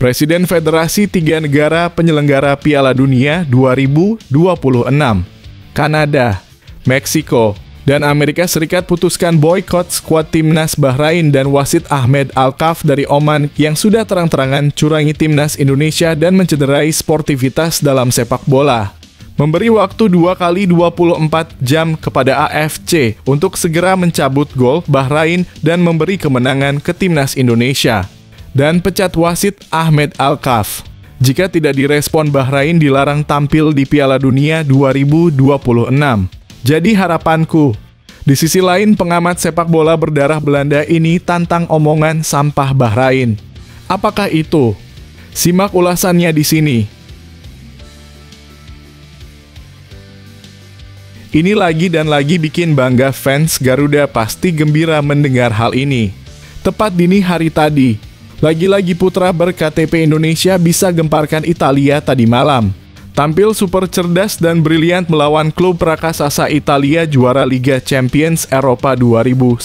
Presiden Federasi Tiga Negara Penyelenggara Piala Dunia 2026, Kanada, Meksiko, dan Amerika Serikat putuskan boykot skuad timnas Bahrain dan wasit Ahmed Alkaf dari Oman yang sudah terang-terangan curangi timnas Indonesia dan mencederai sportivitas dalam sepak bola. Memberi waktu 2 kali 24 jam kepada AFC untuk segera mencabut gol Bahrain dan memberi kemenangan ke timnas Indonesia. Dan pecat wasit Ahmed Alkaf. Jika tidak direspon, Bahrain dilarang tampil di Piala Dunia 2026. Jadi harapanku, di sisi lain pengamat sepak bola berdarah Belanda ini tantang omongan sampah Bahrain. Apakah itu? Simak ulasannya di sini. Ini lagi dan lagi bikin bangga fans Garuda pasti gembira mendengar hal ini. Tepat dini hari tadi, lagi-lagi putra ber-KTP Indonesia bisa gemparkan Italia tadi malam. Tampil super cerdas dan brilian melawan klub raksasa Italia juara Liga Champions Eropa 2010.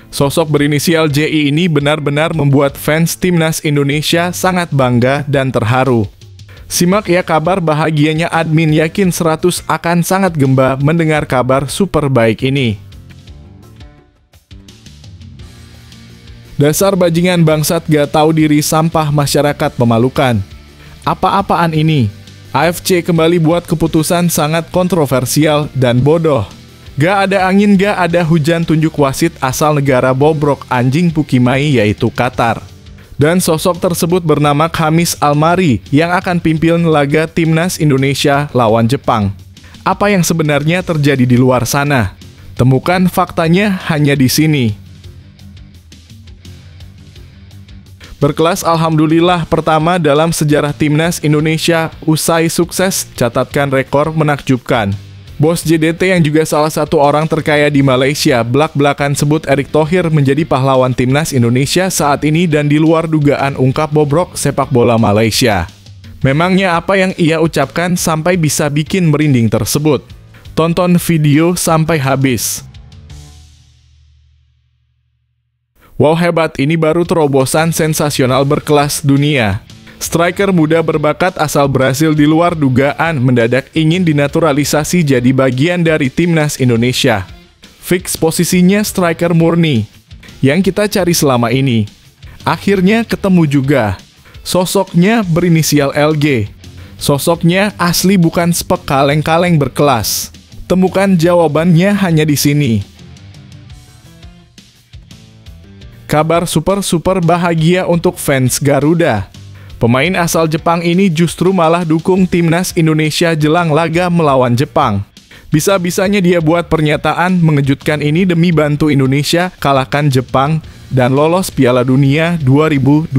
Sosok berinisial JI ini benar-benar membuat fans timnas Indonesia sangat bangga dan terharu. Simak ya kabar bahagianya admin yakin 100 akan sangat gemba mendengar kabar super baik ini. Dasar bajingan bangsat gak tahu diri sampah masyarakat memalukan. Apa-apaan ini? AFC kembali buat keputusan sangat kontroversial dan bodoh. Gak ada angin, gak ada hujan tunjuk wasit asal negara bobrok anjing Pukimai yaitu Qatar. Dan sosok tersebut bernama Khamis Almari yang akan pimpin laga timnas Indonesia lawan Jepang. Apa yang sebenarnya terjadi di luar sana? Temukan faktanya hanya di sini. Berkelas alhamdulillah pertama dalam sejarah timnas Indonesia usai sukses catatkan rekor menakjubkan. Bos JDT yang juga salah satu orang terkaya di Malaysia belak-belakan sebut Erick Thohir menjadi pahlawan timnas Indonesia saat ini dan di luar dugaan ungkap bobrok sepak bola Malaysia. Memangnya apa yang ia ucapkan sampai bisa bikin merinding tersebut? Tonton video sampai habis. Wow hebat, ini baru terobosan sensasional berkelas dunia. Striker muda berbakat asal Brasil di luar dugaan mendadak ingin dinaturalisasi jadi bagian dari timnas Indonesia. Fix posisinya striker murni, yang kita cari selama ini. Akhirnya ketemu juga. Sosoknya berinisial LG. Sosoknya asli bukan spek kaleng-kaleng berkelas. Temukan jawabannya hanya di sini. Kabar super bahagia untuk fans Garuda. Pemain asal Jepang ini justru malah dukung timnas Indonesia jelang laga melawan Jepang. Bisa-bisanya dia buat pernyataan mengejutkan ini demi bantu Indonesia kalahkan Jepang dan lolos Piala Dunia 2026.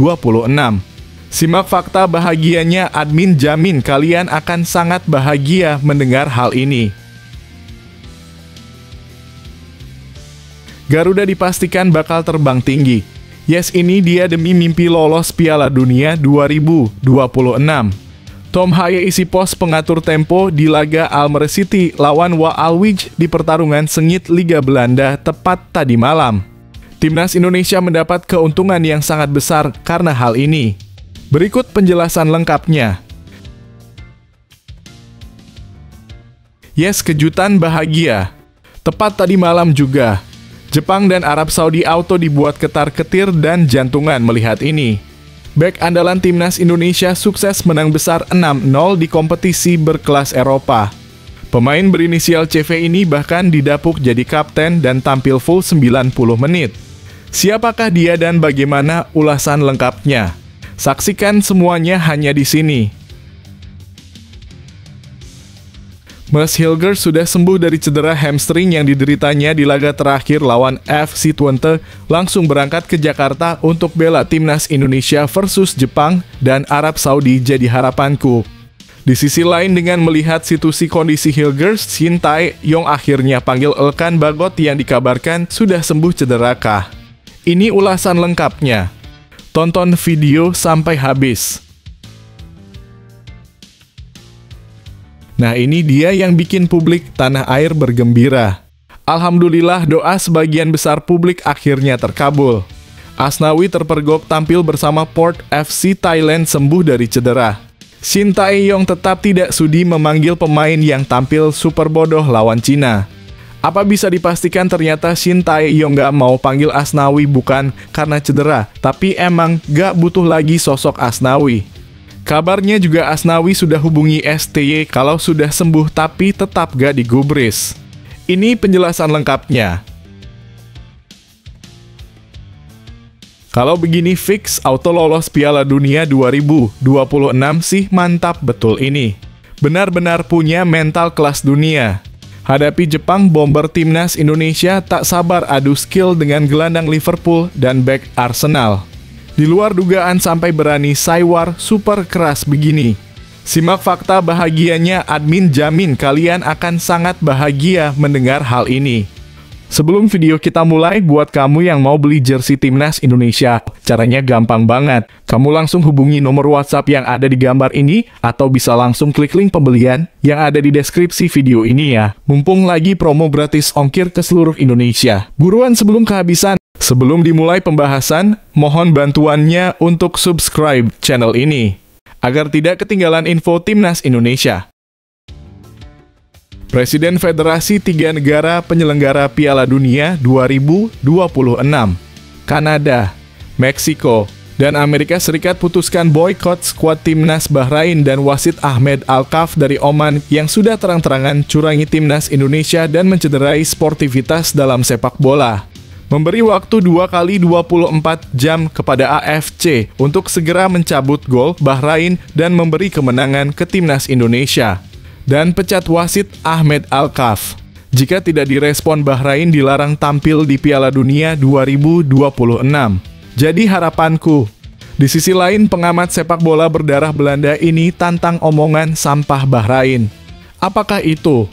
Simak fakta bahagianya, admin jamin kalian akan sangat bahagia mendengar hal ini. Garuda dipastikan bakal terbang tinggi. Yes, ini dia demi mimpi lolos Piala Dunia 2026. Tom Haye isi pos pengatur tempo di laga Almere City lawan Waalwijk di pertarungan sengit Liga Belanda tepat tadi malam. Timnas Indonesia mendapat keuntungan yang sangat besar karena hal ini. Berikut penjelasan lengkapnya. Yes, kejutan bahagia. Tepat tadi malam juga. Jepang dan Arab Saudi auto dibuat ketar-ketir dan jantungan melihat ini. Bek andalan timnas Indonesia sukses menang besar 6-0 di kompetisi berkelas Eropa. Pemain berinisial CV ini bahkan didapuk jadi kapten dan tampil full 90 menit. Siapakah dia dan bagaimana ulasan lengkapnya? Saksikan semuanya hanya di sini. Mas Hilger sudah sembuh dari cedera hamstring yang dideritanya di laga terakhir lawan FC Twente, langsung berangkat ke Jakarta untuk bela timnas Indonesia versus Jepang dan Arab Saudi jadi harapanku. Di sisi lain dengan melihat situasi kondisi Hilger, Shin Tae-yong akhirnya panggil Elkan Bagot yang dikabarkan sudah sembuh cederakah. Ini ulasan lengkapnya. Tonton video sampai habis. Nah, ini dia yang bikin publik tanah air bergembira. Alhamdulillah doa sebagian besar publik akhirnya terkabul. Asnawi terpergok tampil bersama Port FC Thailand sembuh dari cedera. Shin Tae-yong tetap tidak sudi memanggil pemain yang tampil super bodoh lawan Cina. Apa bisa dipastikan ternyata Shin Tae-yong gak mau panggil Asnawi bukan karena cedera, tapi emang gak butuh lagi sosok Asnawi. Kabarnya juga Asnawi sudah hubungi STY kalau sudah sembuh tapi tetap gak digubris. Ini penjelasan lengkapnya. Kalau begini fix auto lolos Piala Dunia 2026 sih mantap betul ini. Benar-benar punya mental kelas dunia. Hadapi Jepang, bomber timnas Indonesia tak sabar adu skill dengan gelandang Liverpool dan bek Arsenal. Di luar dugaan sampai berani saywar super keras begini. Simak fakta bahagianya, admin jamin kalian akan sangat bahagia mendengar hal ini. Sebelum video kita mulai, buat kamu yang mau beli jersey Timnas Indonesia, caranya gampang banget. Kamu langsung hubungi nomor WhatsApp yang ada di gambar ini, atau bisa langsung klik link pembelian yang ada di deskripsi video ini ya. Mumpung lagi promo gratis ongkir ke seluruh Indonesia. Buruan sebelum kehabisan. Sebelum dimulai pembahasan, mohon bantuannya untuk subscribe channel ini, agar tidak ketinggalan info Timnas Indonesia. Presiden Federasi 3 negara penyelenggara Piala Dunia 2026, Kanada, Meksiko, dan Amerika Serikat putuskan boykot skuad timnas Bahrain dan wasit Ahmed Alkaf dari Oman yang sudah terang-terangan curangi timnas Indonesia dan mencederai sportivitas dalam sepak bola. Memberi waktu 2 kali 24 jam kepada AFC untuk segera mencabut gol Bahrain dan memberi kemenangan ke timnas Indonesia. Dan pecat wasit Ahmed Alkaf. Jika tidak direspon, Bahrain dilarang tampil di Piala Dunia 2026. Jadi harapanku. Di sisi lain, pengamat sepak bola berdarah Belanda ini tantang omongan sampah Bahrain. Apakah itu?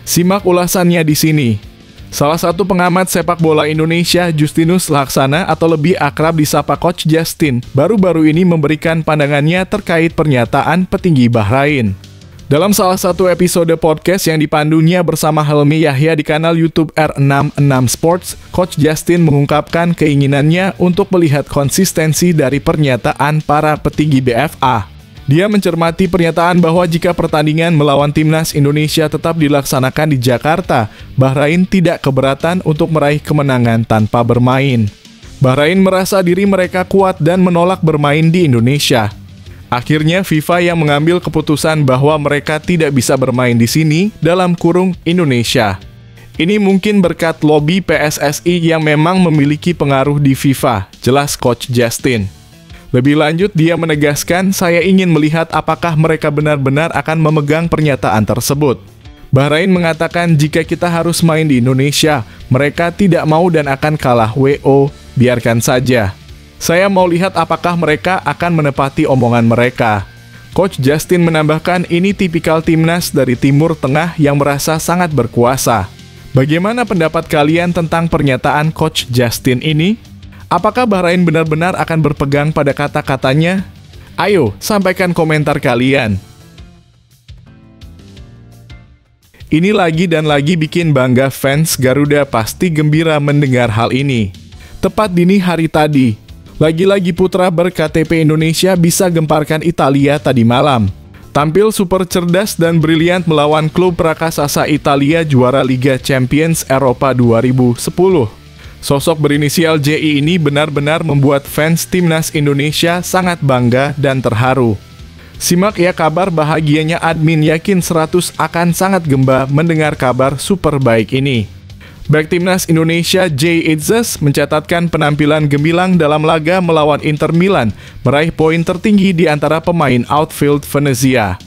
Simak ulasannya di sini. Salah satu pengamat sepak bola Indonesia, Justinus Laksana atau lebih akrab disapa Coach Justin, baru-baru ini memberikan pandangannya terkait pernyataan petinggi Bahrain. Dalam salah satu episode podcast yang dipandunya bersama Helmi Yahya di kanal YouTube R66 Sports, Coach Justin mengungkapkan keinginannya untuk melihat konsistensi dari pernyataan para petinggi BFA. Dia mencermati pernyataan bahwa jika pertandingan melawan timnas Indonesia tetap dilaksanakan di Jakarta, Bahrain tidak keberatan untuk meraih kemenangan tanpa bermain. Bahrain merasa diri mereka kuat dan menolak bermain di Indonesia. Akhirnya FIFA yang mengambil keputusan bahwa mereka tidak bisa bermain di sini dalam kurung Indonesia. Ini mungkin berkat lobi PSSI yang memang memiliki pengaruh di FIFA, jelas Coach Justin. Lebih lanjut dia menegaskan, saya ingin melihat apakah mereka benar-benar akan memegang pernyataan tersebut. Bahrain mengatakan jika kita harus main di Indonesia, mereka tidak mau dan akan kalah WO, biarkan saja. Saya mau lihat apakah mereka akan menepati omongan mereka. Coach Justin menambahkan ini tipikal timnas dari Timur Tengah yang merasa sangat berkuasa. Bagaimana pendapat kalian tentang pernyataan Coach Justin ini? Apakah Bahrain benar-benar akan berpegang pada kata-katanya? Ayo, sampaikan komentar kalian. Ini lagi dan lagi bikin bangga fans Garuda pasti gembira mendengar hal ini. Tepat dini hari tadi, lagi-lagi putra ber-KTP Indonesia bisa gemparkan Italia tadi malam. Tampil super cerdas dan brilian melawan klub raksasa Italia juara Liga Champions Eropa 2010. Sosok berinisial JI ini benar-benar membuat fans timnas Indonesia sangat bangga dan terharu. Simak ya kabar bahagianya, admin yakin 100 akan sangat gemba mendengar kabar super baik ini. Bek timnas Indonesia Jay Itzes mencatatkan penampilan gemilang dalam laga melawan Inter Milan, meraih poin tertinggi di antara pemain outfield Venezia.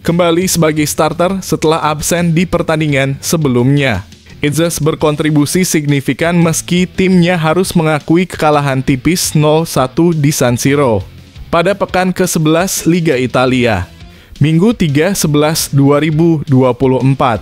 Kembali sebagai starter setelah absen di pertandingan sebelumnya. Itzes berkontribusi signifikan meski timnya harus mengakui kekalahan tipis 0-1 di San Siro pada pekan ke-11 Liga Italia, Minggu 3/11/2024.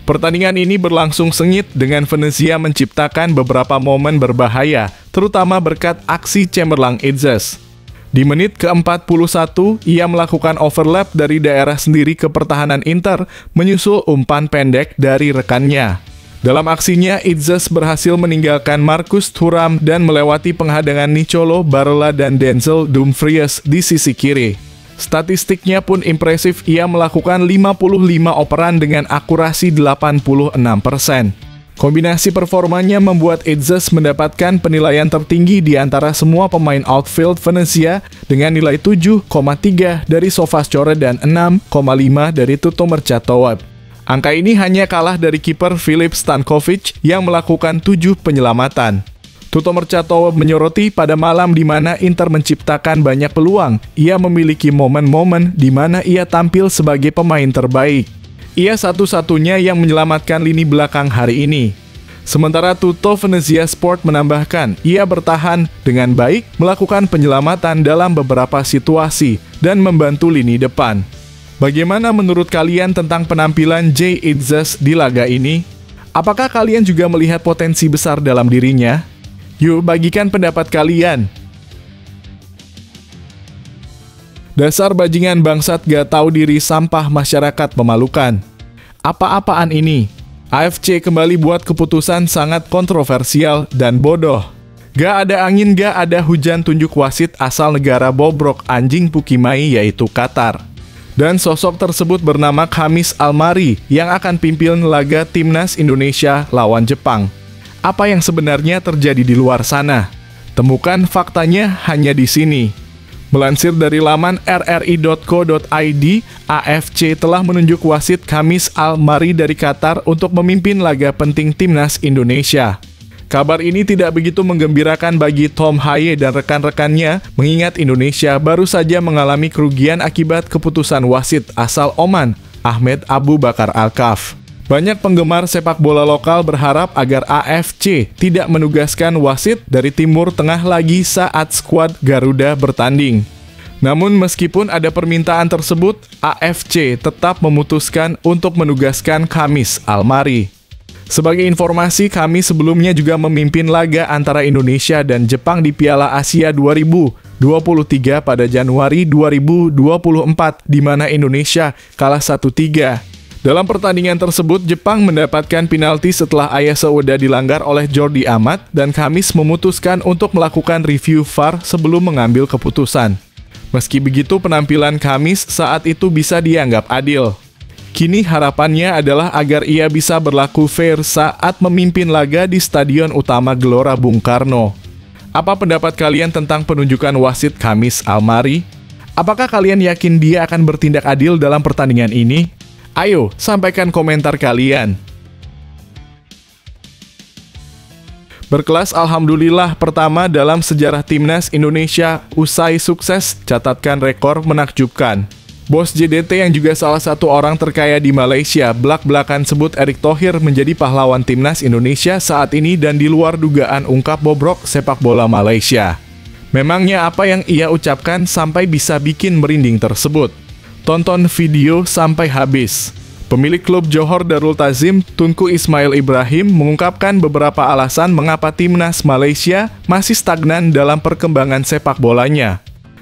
Pertandingan ini berlangsung sengit dengan Venezia menciptakan beberapa momen berbahaya, terutama berkat aksi cemerlang Itzes. Di menit ke-41, ia melakukan overlap dari daerah sendiri ke pertahanan Inter, menyusul umpan pendek dari rekannya. Dalam aksinya, Itzes berhasil meninggalkan Marcus Thuram dan melewati penghadangan Nicolo Barella dan Denzel Dumfries di sisi kiri. Statistiknya pun impresif, ia melakukan 55 operan dengan akurasi 86%. Kombinasi performanya membuat Itzes mendapatkan penilaian tertinggi di antara semua pemain outfield Venezia dengan nilai 7,3 dari Sofascore dan 6,5 dari Tuto Merchatow. Angka ini hanya kalah dari kiper Filip Stankovic yang melakukan 7 penyelamatan. Tuto Merchatow menyoroti pada malam di mana Inter menciptakan banyak peluang, ia memiliki momen-momen di mana ia tampil sebagai pemain terbaik. Ia satu-satunya yang menyelamatkan lini belakang hari ini. Sementara Tutto Venezia Sport menambahkan, ia bertahan dengan baik, melakukan penyelamatan dalam beberapa situasi, dan membantu lini depan. Bagaimana menurut kalian tentang penampilan Jay Itzes di laga ini? Apakah kalian juga melihat potensi besar dalam dirinya? Yuk, bagikan pendapat kalian. Dasar bajingan bangsat gak tahu diri, sampah masyarakat memalukan. Apa-apaan ini? AFC kembali buat keputusan sangat kontroversial dan bodoh. Gak ada angin, gak ada hujan, tunjuk wasit asal negara bobrok anjing Pukimai yaitu Qatar. Dan sosok tersebut bernama Khamis Almari yang akan pimpin laga Timnas Indonesia lawan Jepang. Apa yang sebenarnya terjadi di luar sana? Temukan faktanya hanya di sini. Melansir dari laman rri.co.id, AFC telah menunjuk wasit Khamis Almari dari Qatar untuk memimpin laga penting Timnas Indonesia. Kabar ini tidak begitu menggembirakan bagi Tom Haye dan rekan-rekannya, mengingat Indonesia baru saja mengalami kerugian akibat keputusan wasit asal Oman, Ahmed Abu Bakar Al-Kaf. Banyak penggemar sepak bola lokal berharap agar AFC tidak menugaskan wasit dari Timur Tengah lagi saat skuad Garuda bertanding. Namun meskipun ada permintaan tersebut, AFC tetap memutuskan untuk menugaskan Khamis Almari. Sebagai informasi, kami sebelumnya juga memimpin laga antara Indonesia dan Jepang di Piala Asia 2023 pada Januari 2024, di mana Indonesia kalah 1-3. Dalam pertandingan tersebut, Jepang mendapatkan penalti setelah Ayase Oda dilanggar oleh Jordi Amat dan Khamis memutuskan untuk melakukan review VAR sebelum mengambil keputusan. Meski begitu, penampilan Khamis saat itu bisa dianggap adil. Kini harapannya adalah agar ia bisa berlaku fair saat memimpin laga di Stadion Utama Gelora Bung Karno. Apa pendapat kalian tentang penunjukan wasit Khamis Almari? Apakah kalian yakin dia akan bertindak adil dalam pertandingan ini? Ayo, sampaikan komentar kalian. Berkelas alhamdulillah pertama dalam sejarah Timnas Indonesia usai sukses catatkan rekor menakjubkan. Bos JDT yang juga salah satu orang terkaya di Malaysia belak-belakan sebut Erick Thohir menjadi pahlawan Timnas Indonesia saat ini dan di luar dugaan, ungkap bobrok sepak bola Malaysia. Memangnya apa yang ia ucapkan sampai bisa bikin merinding tersebut? Tonton video sampai habis. Pemilik klub Johor Darul Tazim, Tunku Ismail Ibrahim, mengungkapkan beberapa alasan mengapa Timnas Malaysia masih stagnan dalam perkembangan sepak bolanya.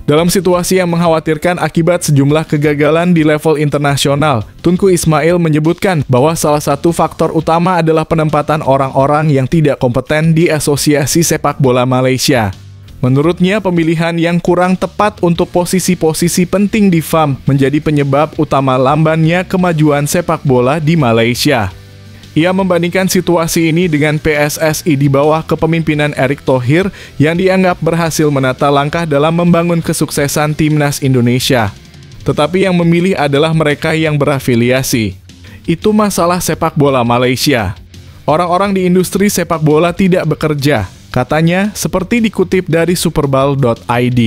Dalam situasi yang mengkhawatirkan akibat sejumlah kegagalan di level internasional, Tunku Ismail menyebutkan bahwa salah satu faktor utama adalah penempatan orang-orang yang tidak kompeten di Asosiasi Sepak Bola Malaysia. Menurutnya, pemilihan yang kurang tepat untuk posisi-posisi penting di FAM menjadi penyebab utama lambannya kemajuan sepak bola di Malaysia. Ia membandingkan situasi ini dengan PSSI di bawah kepemimpinan Erick Thohir yang dianggap berhasil menata langkah dalam membangun kesuksesan Timnas Indonesia. Tetapi yang memilih adalah mereka yang berafiliasi. Itu masalah sepak bola Malaysia. Orang-orang di industri sepak bola tidak bekerja, katanya, seperti dikutip dari Superball.id.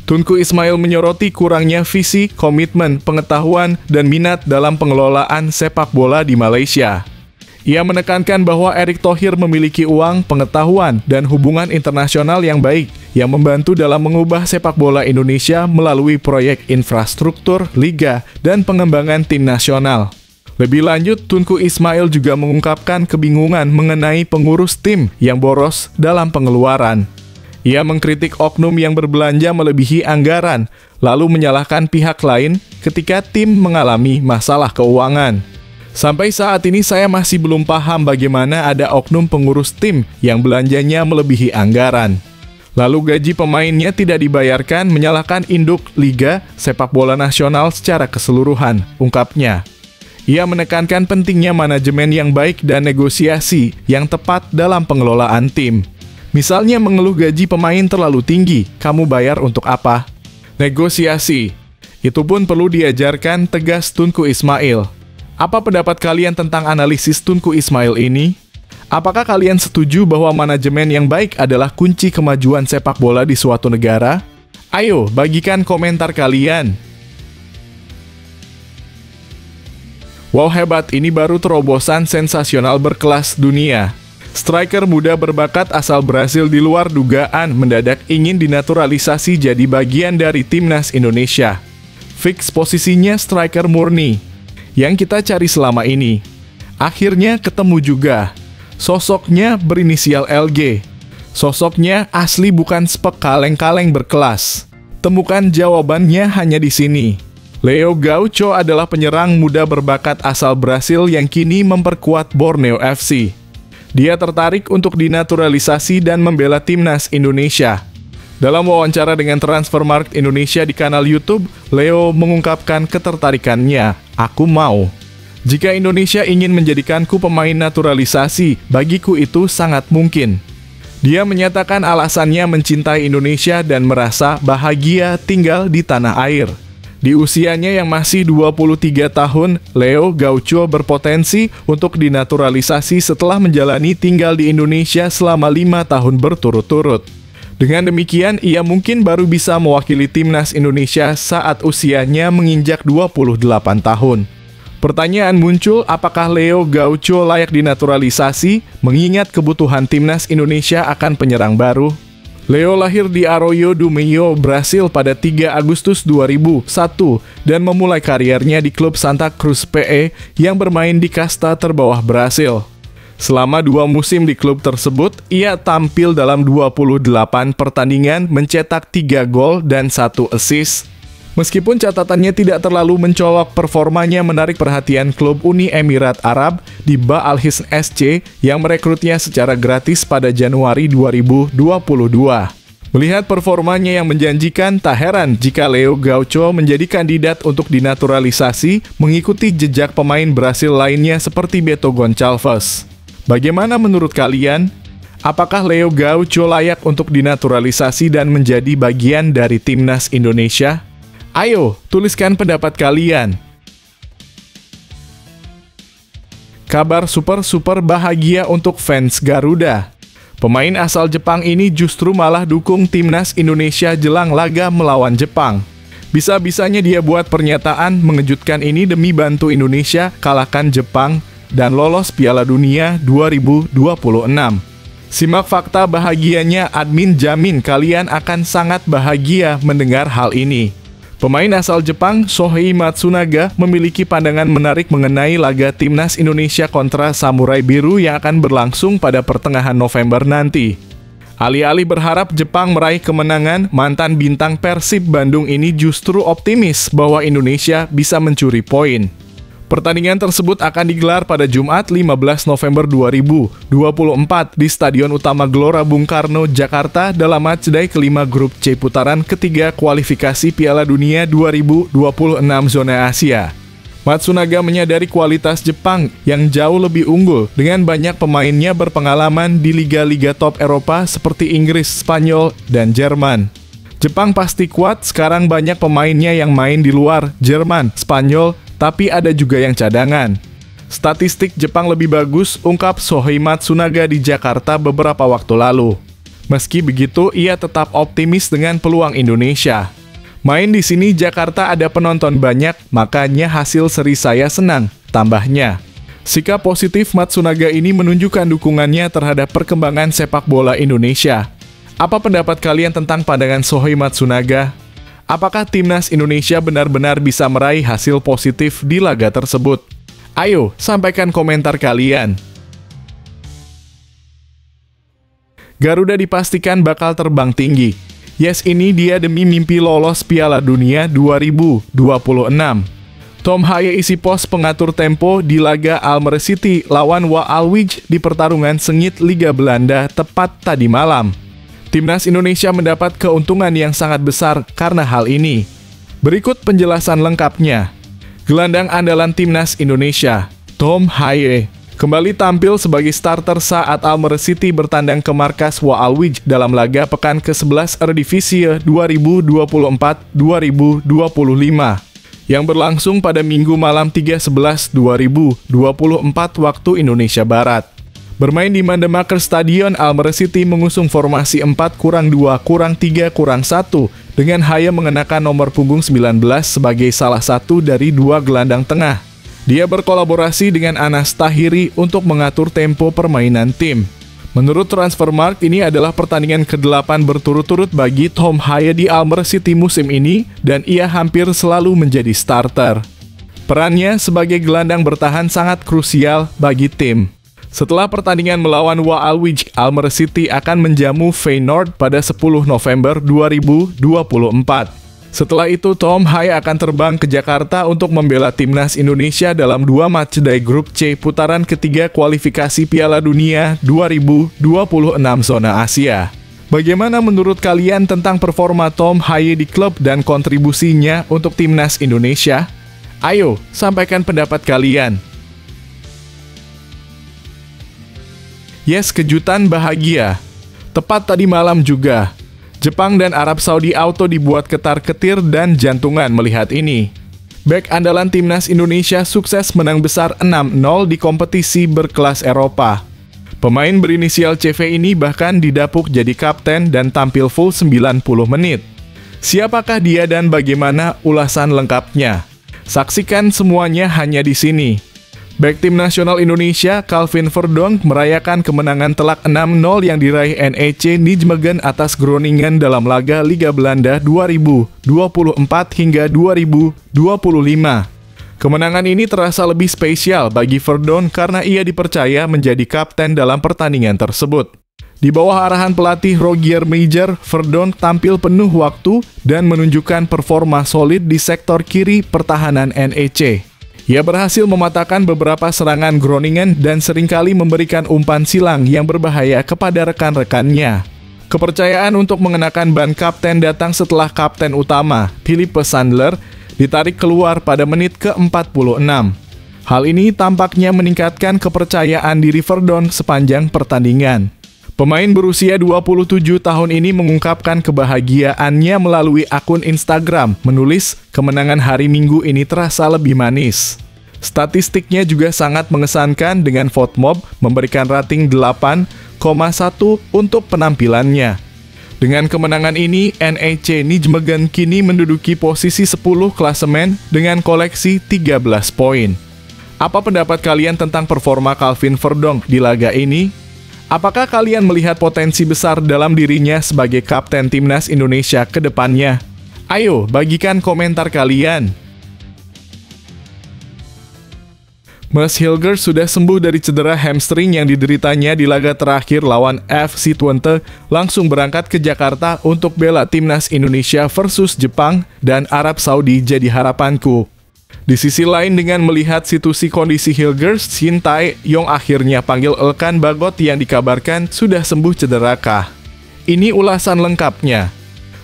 Tunku Ismail menyoroti kurangnya visi, komitmen, pengetahuan, dan minat dalam pengelolaan sepak bola di Malaysia. Ia menekankan bahwa Erick Thohir memiliki uang, pengetahuan, dan hubungan internasional yang baik, yang membantu dalam mengubah sepak bola Indonesia melalui proyek infrastruktur, liga, dan pengembangan tim nasional. Lebih lanjut, Tunku Ismail juga mengungkapkan kebingungan mengenai pengurus tim yang boros dalam pengeluaran. Ia mengkritik oknum yang berbelanja melebihi anggaran, lalu menyalahkan pihak lain ketika tim mengalami masalah keuangan. Sampai saat ini saya masih belum paham bagaimana ada oknum pengurus tim yang belanjanya melebihi anggaran. Lalu gaji pemainnya tidak dibayarkan, menyalahkan induk Liga Sepak Bola Nasional secara keseluruhan, ungkapnya. Ia menekankan pentingnya manajemen yang baik dan negosiasi yang tepat dalam pengelolaan tim. Misalnya mengeluh gaji pemain terlalu tinggi, kamu bayar untuk apa? Negosiasi. Itu pun perlu diajarkan, tegas Tunku Ismail. Apa pendapat kalian tentang analisis Tunku Ismail ini? Apakah kalian setuju bahwa manajemen yang baik adalah kunci kemajuan sepak bola di suatu negara? Ayo, bagikan komentar kalian. Wow, hebat, ini baru terobosan sensasional berkelas dunia. Striker muda berbakat asal Brasil di luar dugaan mendadak ingin dinaturalisasi jadi bagian dari timnas Indonesia. Fix posisinya striker murni yang kita cari selama ini. Akhirnya ketemu juga. Sosoknya berinisial LG. Sosoknya asli bukan spek kaleng-kaleng berkelas. Temukan jawabannya hanya di sini. Leo Gaucho adalah penyerang muda berbakat asal Brasil yang kini memperkuat Borneo FC. Dia tertarik untuk dinaturalisasi dan membela timnas Indonesia. Dalam wawancara dengan Transfermarkt Indonesia di kanal YouTube, Leo mengungkapkan ketertarikannya. Aku mau. Jika Indonesia ingin menjadikanku pemain naturalisasi, bagiku itu sangat mungkin. Dia menyatakan alasannya mencintai Indonesia dan merasa bahagia tinggal di tanah air. Di usianya yang masih 23 tahun, Leo Gaucho berpotensi untuk dinaturalisasi setelah menjalani tinggal di Indonesia selama 5 tahun berturut-turut. Dengan demikian, ia mungkin baru bisa mewakili timnas Indonesia saat usianya menginjak 28 tahun. Pertanyaan muncul, apakah Leo Gaucho layak dinaturalisasi mengingat kebutuhan timnas Indonesia akan penyerang baru? Leo lahir di Arroio do Meio, Brasil pada 3 Agustus 2001 dan memulai kariernya di klub Santa Cruz PE yang bermain di kasta terbawah Brasil. Selama 2 musim di klub tersebut, ia tampil dalam 28 pertandingan, mencetak 3 gol dan 1 assist. Meskipun catatannya tidak terlalu mencolok, performanya menarik perhatian klub Uni Emirat Arab di Ba Al Hisn SC yang merekrutnya secara gratis pada Januari 2022. Melihat performanya yang menjanjikan, tak heran jika Leo Gaucho menjadi kandidat untuk dinaturalisasi mengikuti jejak pemain Brasil lainnya seperti Beto Gonçalves. Bagaimana menurut kalian? Apakah Leo Gaucho layak untuk dinaturalisasi dan menjadi bagian dari timnas Indonesia? Ayo, tuliskan pendapat kalian. Kabar super bahagia untuk fans Garuda. Pemain asal Jepang ini justru malah dukung timnas Indonesia jelang laga melawan Jepang. Bisa-bisanya dia buat pernyataan mengejutkan ini demi bantu Indonesia kalahkan Jepang dan lolos Piala Dunia 2026. Simak fakta bahagianya, admin jamin kalian akan sangat bahagia mendengar hal ini. Pemain asal Jepang, Shohei Matsunaga, memiliki pandangan menarik mengenai laga timnas Indonesia kontra Samurai Biru yang akan berlangsung pada pertengahan November nanti. Alih-alih berharap Jepang meraih kemenangan, mantan bintang Persib Bandung ini justru optimis bahwa Indonesia bisa mencuri poin. Pertandingan tersebut akan digelar pada Jumat 15 November 2024 di Stadion Utama Gelora Bung Karno, Jakarta dalam matchday kelima grup C putaran ketiga kualifikasi Piala Dunia 2026 zona Asia. Matsunaga menyadari kualitas Jepang yang jauh lebih unggul dengan banyak pemainnya berpengalaman di liga-liga top Eropa seperti Inggris, Spanyol, dan Jerman. Jepang pasti kuat, sekarang banyak pemainnya yang main di luar Jerman, Spanyol, tapi ada juga yang cadangan. Statistik Jepang lebih bagus, ungkap Shohei Matsunaga di Jakarta beberapa waktu lalu. Meski begitu, ia tetap optimis dengan peluang Indonesia. Main di sini Jakarta ada penonton banyak, makanya hasil seri saya senang, tambahnya. Sikap positif Matsunaga ini menunjukkan dukungannya terhadap perkembangan sepak bola Indonesia. Apa pendapat kalian tentang pandangan Shohei Matsunaga? Apakah timnas Indonesia benar-benar bisa meraih hasil positif di laga tersebut? Ayo, sampaikan komentar kalian. Garuda dipastikan bakal terbang tinggi. Yes, ini dia demi mimpi lolos Piala Dunia 2026. Tom Haye isi pos pengatur tempo di laga Almere City lawan Waalwijk di pertarungan sengit Liga Belanda tepat tadi malam. Timnas Indonesia mendapat keuntungan yang sangat besar karena hal ini. Berikut penjelasan lengkapnya. Gelandang andalan Timnas Indonesia, Tom Haye, kembali tampil sebagai starter saat Almere City bertandang ke markas Waalwijk dalam laga pekan ke-11 Eredivisie 2024-2025 yang berlangsung pada Minggu malam 3/11/2024 waktu Indonesia Barat. Bermain di Mandemaker Stadion, Almere City mengusung formasi 4-2-2-3-1 dengan Haye mengenakan nomor punggung 19 sebagai salah satu dari dua gelandang tengah. Dia berkolaborasi dengan Anas Tahiri untuk mengatur tempo permainan tim. Menurut Transfermarkt, ini adalah pertandingan ke-8 berturut-turut bagi Tom Haye di Almere City musim ini dan ia hampir selalu menjadi starter. Perannya sebagai gelandang bertahan sangat krusial bagi tim. Setelah pertandingan melawan Waalwijk, Almere City akan menjamu Feyenoord pada 10 November 2024. Setelah itu, Tom Haye akan terbang ke Jakarta untuk membela Timnas Indonesia dalam 2 matchday grup C putaran ketiga kualifikasi Piala Dunia 2026 zona Asia. Bagaimana menurut kalian tentang performa Tom Haye di klub dan kontribusinya untuk Timnas Indonesia? Ayo, sampaikan pendapat kalian. Yes, kejutan bahagia. Tepat tadi malam juga, Jepang dan Arab Saudi auto dibuat ketar-ketir dan jantungan melihat ini. Bek andalan Timnas Indonesia sukses menang besar 6-0 di kompetisi berkelas Eropa. Pemain berinisial CV ini bahkan didapuk jadi kapten dan tampil full 90 menit. Siapakah dia dan bagaimana ulasan lengkapnya? Saksikan semuanya hanya di sini. Bek tim nasional Indonesia, Calvin Verdonk, merayakan kemenangan telak 6-0 yang diraih NEC Nijmegen atas Groningen dalam laga Liga Belanda 2024 hingga 2025. Kemenangan ini terasa lebih spesial bagi Verdonk karena ia dipercaya menjadi kapten dalam pertandingan tersebut. Di bawah arahan pelatih Rogier Meijer, Verdonk tampil penuh waktu dan menunjukkan performa solid di sektor kiri pertahanan NEC. Ia berhasil mematahkan beberapa serangan Groningen dan seringkali memberikan umpan silang yang berbahaya kepada rekan-rekannya. Kepercayaan untuk mengenakan ban kapten datang setelah kapten utama, Philippe Sandler, ditarik keluar pada menit ke-46. Hal ini tampaknya meningkatkan kepercayaan diri Verdonk sepanjang pertandingan. Pemain berusia 27 tahun ini mengungkapkan kebahagiaannya melalui akun Instagram, menulis, "Kemenangan hari Minggu ini terasa lebih manis." Statistiknya juga sangat mengesankan dengan Fotmob memberikan rating 8,1 untuk penampilannya. Dengan kemenangan ini, NEC Nijmegen kini menduduki posisi 10 klasemen dengan koleksi 13 poin. Apa pendapat kalian tentang performa Calvin Verdonk di laga ini? Apakah kalian melihat potensi besar dalam dirinya sebagai kapten Timnas Indonesia ke depannya? Ayo, bagikan komentar kalian. Mads Hilgers sudah sembuh dari cedera hamstring yang dideritanya di laga terakhir lawan FC Twente, langsung berangkat ke Jakarta untuk bela Timnas Indonesia versus Jepang dan Arab Saudi jadi harapanku. Di sisi lain, dengan melihat situasi kondisi Hilgers, Shin Tae-yong akhirnya panggil Elkan Bagot yang dikabarkan sudah sembuh cedera kah. Ini ulasan lengkapnya.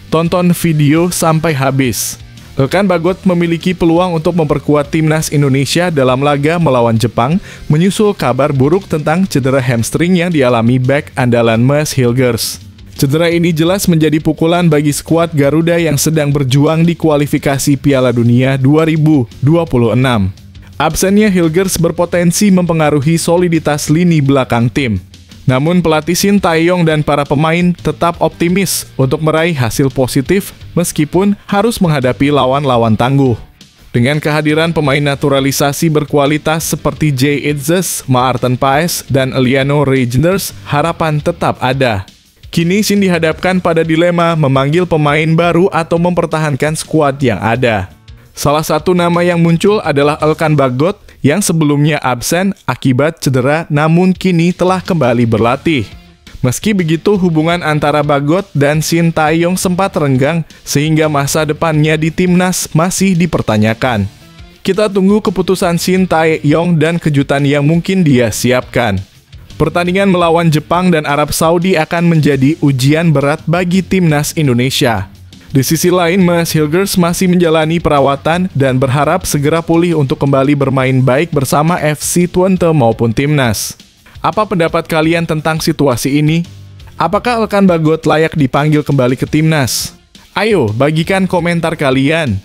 Tonton video sampai habis. Elkan Bagot memiliki peluang untuk memperkuat Timnas Indonesia dalam laga melawan Jepang, menyusul kabar buruk tentang cedera hamstring yang dialami bek andalan Mads Hilgers. Cedera ini jelas menjadi pukulan bagi skuad Garuda yang sedang berjuang di kualifikasi Piala Dunia 2026. Absennya Hilgers berpotensi mempengaruhi soliditas lini belakang tim. Namun pelatih Shin Tae-yong dan para pemain tetap optimis untuk meraih hasil positif meskipun harus menghadapi lawan-lawan tangguh. Dengan kehadiran pemain naturalisasi berkualitas seperti Jay Itzes, Maarten Paes, dan Eliano Reijnders, harapan tetap ada. Kini Shin dihadapkan pada dilema memanggil pemain baru atau mempertahankan skuad yang ada. Salah satu nama yang muncul adalah Elkan Bagot yang sebelumnya absen akibat cedera namun kini telah kembali berlatih. Meski begitu, hubungan antara Bagot dan Shin Tae-yong sempat renggang sehingga masa depannya di timnas masih dipertanyakan. Kita tunggu keputusan Shin Tae-yong dan kejutan yang mungkin dia siapkan. Pertandingan melawan Jepang dan Arab Saudi akan menjadi ujian berat bagi timnas Indonesia. Di sisi lain, Mas Hilgers masih menjalani perawatan dan berharap segera pulih untuk kembali bermain baik bersama FC Twente maupun timnas. Apa pendapat kalian tentang situasi ini? Apakah Elkan Bagot layak dipanggil kembali ke timnas? Ayo, bagikan komentar kalian.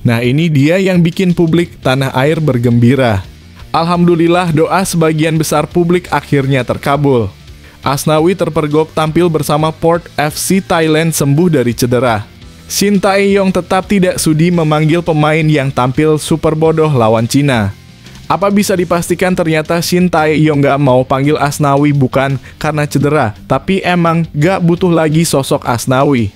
Nah, ini dia yang bikin publik tanah air bergembira. Alhamdulillah, doa sebagian besar publik akhirnya terkabul. Asnawi terpergok tampil bersama Port FC Thailand sembuh dari cedera. Shin Tae-yong tetap tidak sudi memanggil pemain yang tampil super bodoh lawan Cina. Apa bisa dipastikan ternyata Shin Tae-yong gak mau panggil Asnawi bukan karena cedera, tapi emang gak butuh lagi sosok Asnawi.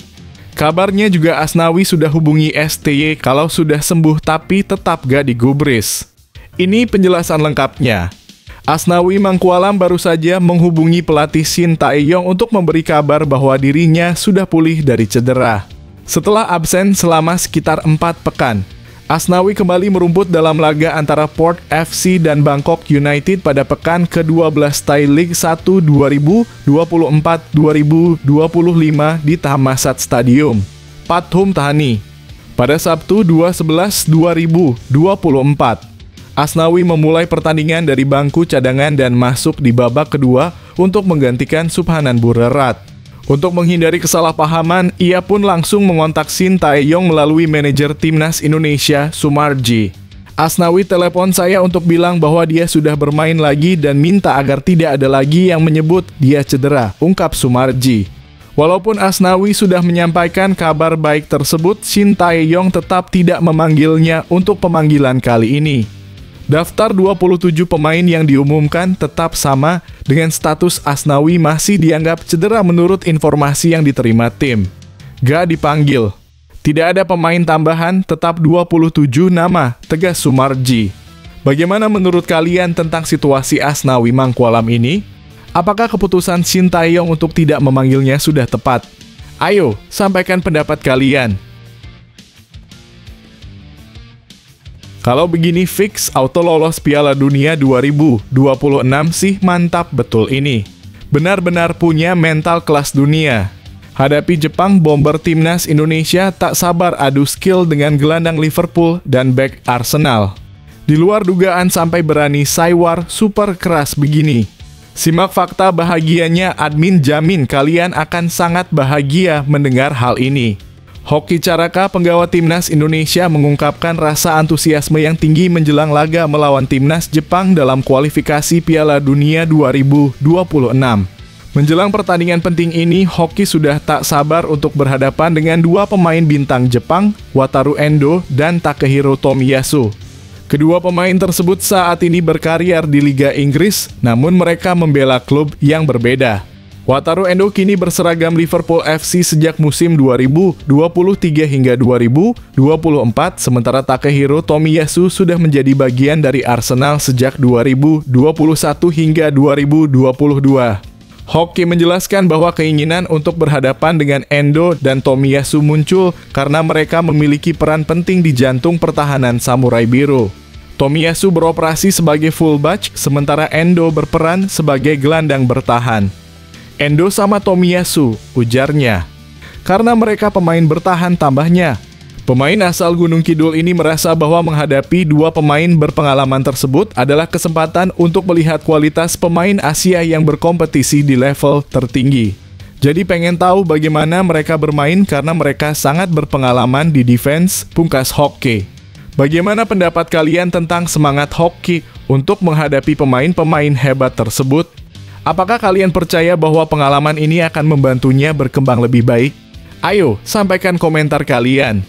Kabarnya juga Asnawi sudah hubungi STY kalau sudah sembuh tapi tetap gak digubris. Ini penjelasan lengkapnya. Asnawi Mangkualam baru saja menghubungi pelatih Shin Tae-yong untuk memberi kabar bahwa dirinya sudah pulih dari cedera. Setelah absen selama sekitar 4 pekan, Asnawi kembali merumput dalam laga antara Port FC dan Bangkok United pada pekan ke-12 Thai League 1 2024-2025 di Thammasat Stadium, Pathum Thani, pada Sabtu 2/11/2024. Asnawi memulai pertandingan dari bangku cadangan dan masuk di babak kedua untuk menggantikan Subhanan Burerat. Untuk menghindari kesalahpahaman, ia pun langsung mengontak Shin Tae-yong melalui manajer timnas Indonesia, Sumarji. Asnawi telepon saya untuk bilang bahwa dia sudah bermain lagi dan minta agar tidak ada lagi yang menyebut dia cedera, ungkap Sumarji. Walaupun Asnawi sudah menyampaikan kabar baik tersebut, Shin Tae-yong tetap tidak memanggilnya untuk pemanggilan kali ini. Daftar 27 pemain yang diumumkan tetap sama dengan status Asnawi masih dianggap cedera menurut informasi yang diterima tim. Gak dipanggil. Tidak ada pemain tambahan, tetap 27 nama, tegas Sumarji. Bagaimana menurut kalian tentang situasi Asnawi Mangkualam ini? Apakah keputusan Shin Tae-yong untuk tidak memanggilnya sudah tepat? Ayo, sampaikan pendapat kalian. Kalau begini fix auto lolos Piala Dunia 2026 sih mantap betul ini. Benar-benar punya mental kelas dunia. Hadapi Jepang, bomber timnas Indonesia tak sabar adu skill dengan gelandang Liverpool dan bek Arsenal. Di luar dugaan sampai berani saywar super keras begini. Simak fakta bahagianya, admin jamin kalian akan sangat bahagia mendengar hal ini. Hoki Caraka, penggawa timnas Indonesia, mengungkapkan rasa antusiasme yang tinggi menjelang laga melawan timnas Jepang dalam kualifikasi Piala Dunia 2026. Menjelang pertandingan penting ini, Hoki sudah tak sabar untuk berhadapan dengan dua pemain bintang Jepang, Wataru Endo dan Takehiro Tomiyasu. Kedua pemain tersebut saat ini berkarir di Liga Inggris, namun mereka membela klub yang berbeda. Wataru Endo kini berseragam Liverpool FC sejak musim 2023 hingga 2024, sementara Takehiro Tomiyasu sudah menjadi bagian dari Arsenal sejak 2021 hingga 2022. Hoki menjelaskan bahwa keinginan untuk berhadapan dengan Endo dan Tomiyasu muncul karena mereka memiliki peran penting di jantung pertahanan Samurai Biru. Tomiyasu beroperasi sebagai fullback, sementara Endo berperan sebagai gelandang bertahan. Endo sama Tomiyasu, ujarnya. Karena mereka pemain bertahan, tambahnya. Pemain asal Gunung Kidul ini merasa bahwa menghadapi dua pemain berpengalaman tersebut adalah kesempatan untuk melihat kualitas pemain Asia yang berkompetisi di level tertinggi. Jadi pengen tahu bagaimana mereka bermain karena mereka sangat berpengalaman di defense, pungkas Hoki. Bagaimana pendapat kalian tentang semangat Hoki untuk menghadapi pemain-pemain hebat tersebut? Apakah kalian percaya bahwa pengalaman ini akan membantunya berkembang lebih baik? Ayo, sampaikan komentar kalian.